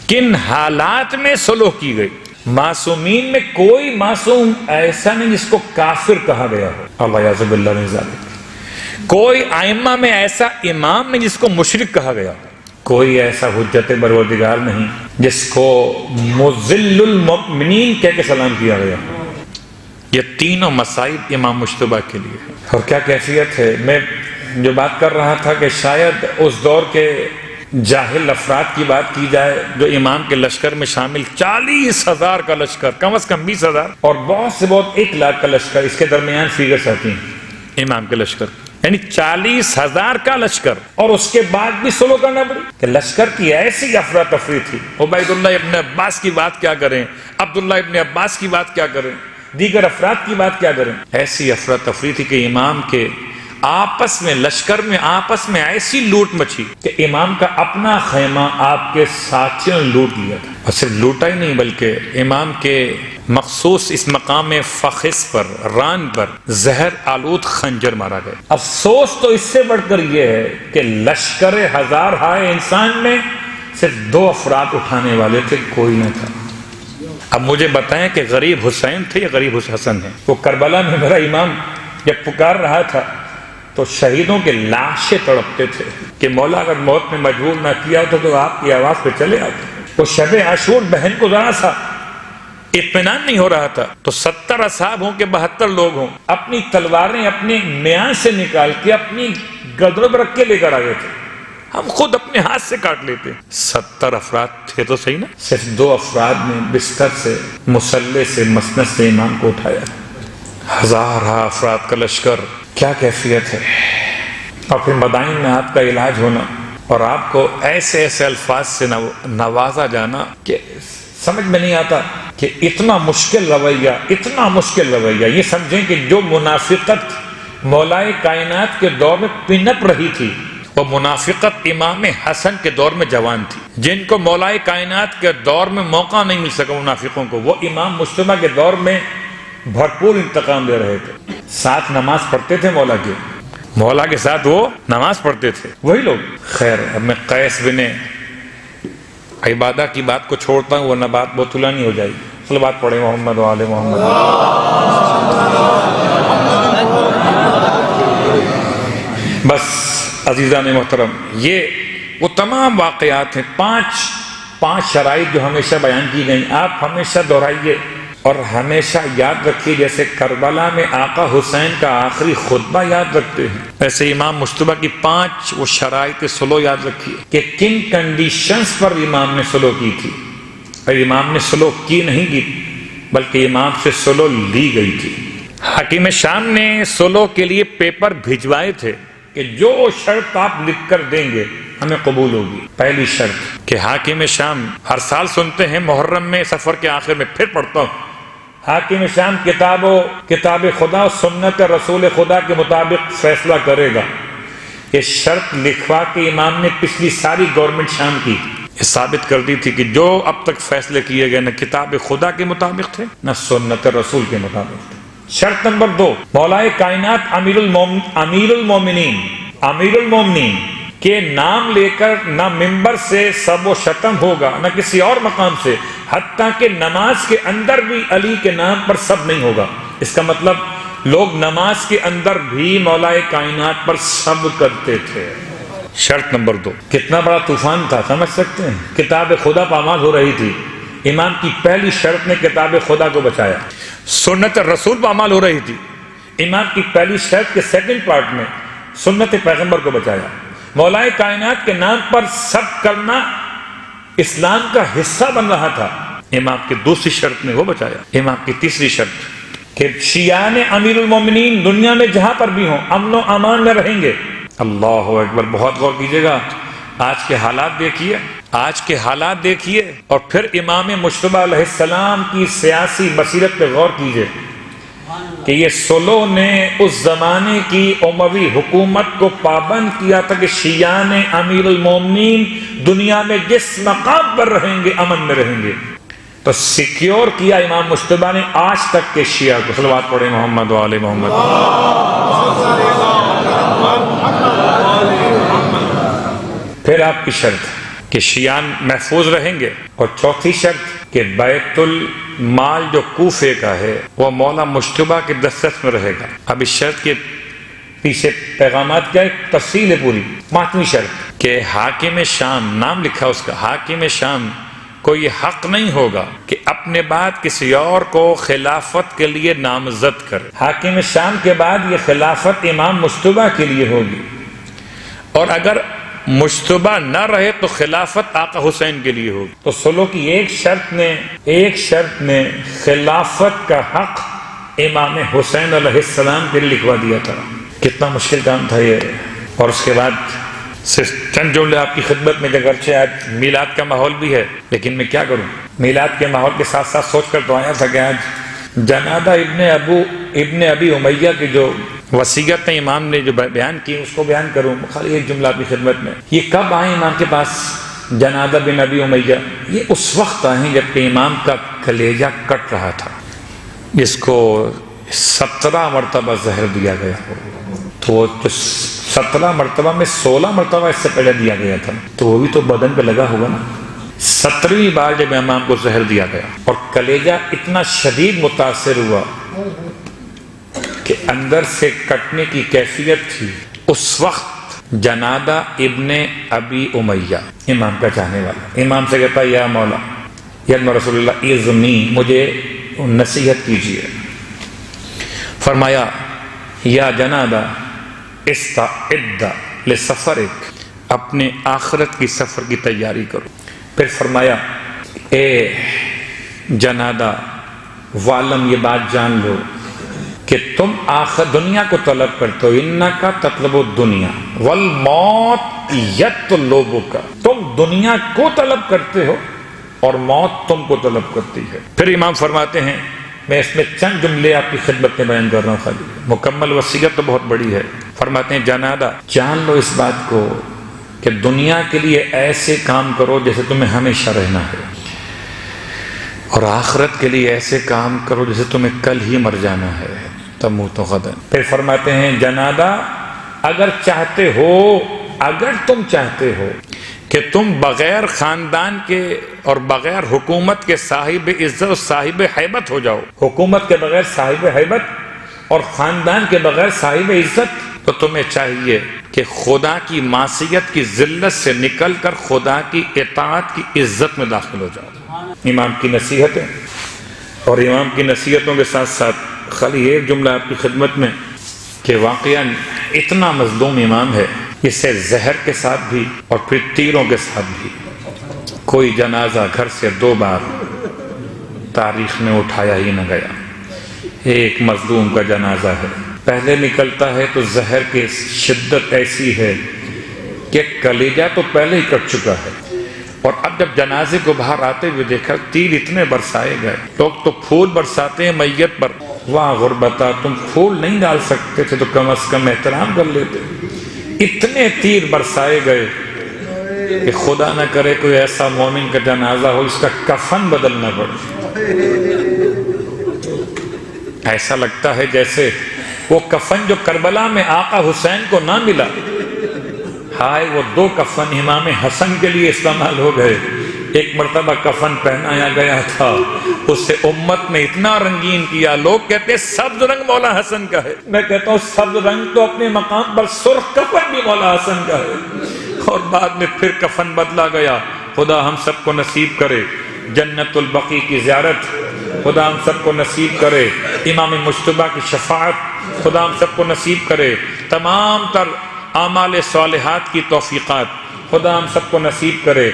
کن حالات میں صلح کی گئی؟ معصومین میں کوئی معصوم ایسا نہیں جس کو کافر کہا گیا ہو، اللہ یعوذ باللہ من ذالک۔ کوئی ائمہ میں ایسا امام نہیں جس کو مشرک کہا گیا ہو، کوئی ایسا حجت پروردگار نہیں جس کو مذل المؤمنین کہہ کے سلام کیا گیا ہو۔ یہ تینوں مصائب امام مجتبی کے لیے ہے۔ اور کیا کیفیت ہے؟ میں جو بات کر رہا تھا کہ شاید اس دور کے جاہل افراد کی بات کی جائے جو امام کے لشکر میں شامل 40,000 کا لشکر، کم از کم 20,000 اور بہت سے بہت 1,00,000 کا لشکر، اس کے درمیان فیگرز آتی ہیں امام کے لشکر، یعنی 40,000 کا لشکر، اور اس کے بعد بھی صلح کرنا پڑی کہ لشکر کی ایسی افراتفری تھی۔ عبید اللہ ابن عباس کی بات کیا کریں، عبداللہ ابن عباس کی بات کیا کریں، دیگر افراد کی بات کیا کریں، ایسی افراتفری تھی کہ امام کے آپس میں لشکر میں آپس میں ایسی لوٹ مچی کہ امام کا اپنا خیمہ آپ کے ساتھیوں نے لوٹ لیا تھا، اور صرف لوٹا ہی نہیں بلکہ امام کے مخصوص اس مقام فخذ پر، ران پر زہر آلود خنجر مارا گیا۔ افسوس تو اس سے بڑھ کر یہ ہے کہ لشکر 1000 ہائے انسان میں صرف 2 افراد اٹھانے والے تھے، کوئی نہ تھا۔ اب مجھے بتائیں کہ غریب حسین تھے یا غریب حسن ہیں؟ وہ کربلا میں میرا امام جب پکار رہا تھا تو شہیدوں کے لاشیں تڑپتے تھے کہ مولا اگر موت میں مجبور نہ کیا ہوتا تو آپ کی آواز پہ چلے آتے۔ وہ شب عاشور بہن کو ذرا سا اطمینان نہیں ہو رہا تھا تو 70 اصحاب ہوں کہ 72 لوگ ہوں، اپنی تلواریں اپنے میان سے نکال کے اپنی گدڑوں پر رکھ کے لے کر آ گئے تھے، ہم خود اپنے ہاتھ سے کاٹ لیتے۔ 70 افراد تھے تو صحیح نا، صرف 2 افراد نے بستر سے، مسلح سے، مسند سے امام کو اٹھایا۔ 1000 افراد کا لشکر، کیا کیفیت ہے؟ اور پھر مدائن میں آپ کا علاج ہونا اور آپ کو ایسے ایسے الفاظ سے نوازا جانا کہ سمجھ میں نہیں آتا کہ اتنا مشکل رویہ، اتنا مشکل رویہ۔ یہ سمجھیں کہ جو منافقت مولائے کائنات کے دور میں پنپ رہی تھی وہ منافقت امام حسن کے دور میں جوان تھی، جن کو مولائے کائنات کے دور میں موقع نہیں مل سکا منافقوں کو، وہ امام مجتبی کے دور میں بھرپور انتقام دے رہے تھے۔ ساتھ نماز پڑھتے تھے مولا کے، مولا کے ساتھ وہ نماز پڑھتے تھے وہی لوگ۔ خیر، اب میں قیس بن عبادہ کی بات کو چھوڑتا ہوں ورنہ بات بہت طولانی ہو جائے گی۔ صلوات پڑھیں محمد و آل محمد۔ بس عزیزان محترم، یہ وہ تمام واقعات ہیں، پانچ شرائط جو ہمیشہ بیان کی گئیں، آپ ہمیشہ دہرائیے اور ہمیشہ یاد رکھیے۔ جیسے کربلا میں آقا حسین کا آخری خطبہ یاد رکھتے ہیں، ایسے امام مجتبی کی 5 وہ شرائط صلح یاد رکھیے کہ کن کنڈیشنز پر امام نے صلح کی تھی۔ اور امام نے صلح کی نہیں کی بلکہ امام سے صلح لی گئی تھی۔ حاکم شام نے صلح کے لیے پیپر بھجوائے تھے کہ جو شرط آپ لکھ کر دیں گے ہمیں قبول ہوگی۔ پہلی شرط کہ حاکم شام، ہر سال سنتے ہیں محرم میں سفر کے آخر میں، پھر پڑھتا ہوں، حاکم شام کتاب خدا و سنت رسول خدا کے مطابق فیصلہ کرے گا۔ یہ شرط لکھوا کے امام نے پچھلی ساری گورنمنٹ شام کی یہ ثابت کر دی تھی کہ جو اب تک فیصلے کیے گئے نہ کتاب خدا کے مطابق تھے نہ سنت رسول کے مطابق تھے۔ شرط نمبر 2، مولائے کائنات امیر المومنین کے نام لے کر نہ ممبر سے سب و شتم ہوگا نہ کسی اور مقام سے، حتیٰ کہ نماز کے اندر بھی علی کے نام پر سب نہیں ہوگا۔ اس کا مطلب لوگ نماز کے اندر بھی مولائے کائنات پر سب کرتے تھے۔ شرط نمبر 2، کتنا بڑا طوفان تھا سمجھ سکتے ہیں؟ کتاب خدا پامال ہو رہی تھی، امام کی پہلی شرط نے کتاب خدا کو بچایا، سنت رسول پر عمل ہو رہی تھی، امام کی پہلی شرط کے سیکنڈ پارٹ میں سنت پیغمبر کو بچایا، مولائے کائنات کے نام پر سب کرنا اسلام کا حصہ بن رہا تھا، امام کی دوسری شرط نے وہ بچایا۔ امام کی تیسری شرط کہ شیعان امیر المومنین دنیا میں جہاں پر بھی ہوں امن و امان میں رہیں گے۔ اللہ اکبر، بہت غور کیجئے گا، آج کے حالات دیکھیے، آج کے حالات دیکھیے اور پھر امام مجتبی علیہ السلام کی سیاسی بصیرت پہ غور کیجئے کہ یہ سلو نے اس زمانے کی اموی حکومت کو پابند کیا تھا کہ شیعان امیر المومنین دنیا میں جس مقام پر رہیں گے امن میں رہیں گے، تو سیکیور کیا امام مجتبی نے آج تک کے شیعہ کو۔ صلوات پڑھیں محمد و آل محمد۔ پھر آپ کی شرط کہ شیعان محفوظ رہیں گے، اور چوتھی شرط کہ بیت المال جو کوفے کا ہے وہ مولا مجتبی کے دسترس میں رہے گا۔ اب اس شرط کے پیچھے پیغامات کیا ہے، تفصیل ہے پوری۔ پانچویں شرط کہ حاکم شام، نام لکھا اس کا، حاکم شام کو یہ حق نہیں ہوگا کہ اپنے بعد کسی اور کو خلافت کے لیے نامزد کرے، حاکم شام کے بعد یہ خلافت امام مجتبی کے لیے ہوگی، اور اگر مجتبی نہ رہے تو خلافت آقا حسین کے لیے ہوگی۔ تو سلو کی ایک شرط نے خلافت کا حق امام حسین علیہ السلام کے لیے لکھوا دیا تھا۔ کتنا مشکل کام تھا یہ۔ اور اس کے بعد صرف چند جملے آپ کی خدمت میں، اگرچہ آج میلاد کا ماحول بھی ہے لیکن میں کیا کروں، میلاد کے ماحول کے ساتھ ساتھ سوچ کر تو آیا تھا کہ آج جنادہ ابن ابی امیہ کی جو وصیت امام نے جو بیان کی اس کو بیان کروں۔ خالی ایک جملہ آپ کی خدمت میں، یہ کب آئے امام کے پاس جنادہ بن ابی امیہ؟ یہ اس وقت آئے جب کہ امام کا کلیجہ کٹ رہا تھا، جس کو 17 مرتبہ زہر دیا گیا، تو وہ جو 17 مرتبہ میں 16 مرتبہ اس سے پہلے دیا گیا تھا، تو وہ بھی تو بدن پہ لگا ہوگا نا۔ 17ویں بار جب امام کو زہر دیا گیا اور کلیجہ اتنا شدید متاثر ہوا کہ اندر سے کٹنے کی کیفیت تھی، اس وقت جنادہ ابن ابی امیہ امام کا چاہنے والا امام سے کہتا یا مولا یا رسول اللہ اذنی، مجھے نصیحت کیجیے۔ فرمایا یا جنادہ استعد لسفرک، اپنے آخرت کی سفر کی تیاری کرو۔ پھر فرمایا اے جنادہ وعلم، یہ بات جان لو کہ تم آخر دنیا کو طلب کرتے ہو، انکا تطلب الدنیا والموت یطلبک، تم دنیا کو طلب کرتے ہو اور موت تم کو طلب کرتی ہے۔ پھر امام فرماتے ہیں، میں اس میں چند جملے آپ کی خدمت میں بیان کر رہا ہوں، خالی مکمل وصیت تو بہت بڑی ہے۔ فرماتے ہیں جنادہ جان لو اس بات کو کہ دنیا کے لیے ایسے کام کرو جیسے تمہیں ہمیشہ رہنا ہے، اور آخرت کے لیے ایسے کام کرو جیسے تمہیں کل ہی مر جانا ہے، تموت غدا۔ پھر فرماتے ہیں جنادہ اگر تم چاہتے ہو کہ تم بغیر خاندان کے اور بغیر حکومت کے صاحب عزت اور صاحب ہیبت ہو جاؤ، حکومت کے بغیر صاحب ہیبت اور خاندان کے بغیر صاحب عزت، تو تمہیں چاہیے کہ خدا کی معصیت کی ذلت سے نکل کر خدا کی اطاعت کی عزت میں داخل ہو جاؤ۔ امام کی نصیحتیں، اور امام کی نصیحتوں کے ساتھ ساتھ خالی ایک جملہ آپ کی خدمت میں کہ واقعاً اتنا مظلوم امام ہے، اسے زہر کے ساتھ بھی اور پھر تیروں کے ساتھ بھی کوئی جنازہ گھر سے 2 بار تاریخ میں اٹھایا ہی نہ گیا۔ ایک مظلوم کا جنازہ ہے، پہلے نکلتا ہے تو زہر کی شدت ایسی ہے کہ کلیجہ تو پہلے ہی کٹ چکا ہے، اور اب جب جنازے کو باہر آتے ہوئے دیکھا تیر اتنے برسائے گئے، لوگ تو پھول برساتے ہیں میت پر، واہ غربتا، تم پھول نہیں ڈال سکتے تھے تو کم از کم احترام کر لیتے۔ اتنے تیر برسائے گئے کہ خدا نہ کرے کوئی ایسا مومن کا جنازہ ہو اس کا کفن بدلنا پڑے۔ ایسا لگتا ہے جیسے وہ کفن جو کربلا میں آقا حسین کو نہ ملا، ہائے وہ 2 کفن امام حسن کے لیے استعمال ہو گئے۔ ایک مرتبہ کفن پہنایا گیا تھا، اس سے امت نے اتنا رنگین کیا، لوگ کہتے ہیں سبز رنگ مولا حسن کا ہے، میں کہتا ہوں سبز رنگ تو اپنے مقام پر سرخ کفن بھی مولا حسن کا ہے۔ اور بعد میں پھر کفن بدلا گیا، خدا ہم سب کو نصیب کرے جنت البقیع کی زیارت خدا ہم سب کو نصیب کرے، امام مجتبیٰ کی شفاعت خدا ہم سب کو نصیب کرے، تمام تر اعمال صالحات کی توفیقات خدا ہم سب کو نصیب کرے۔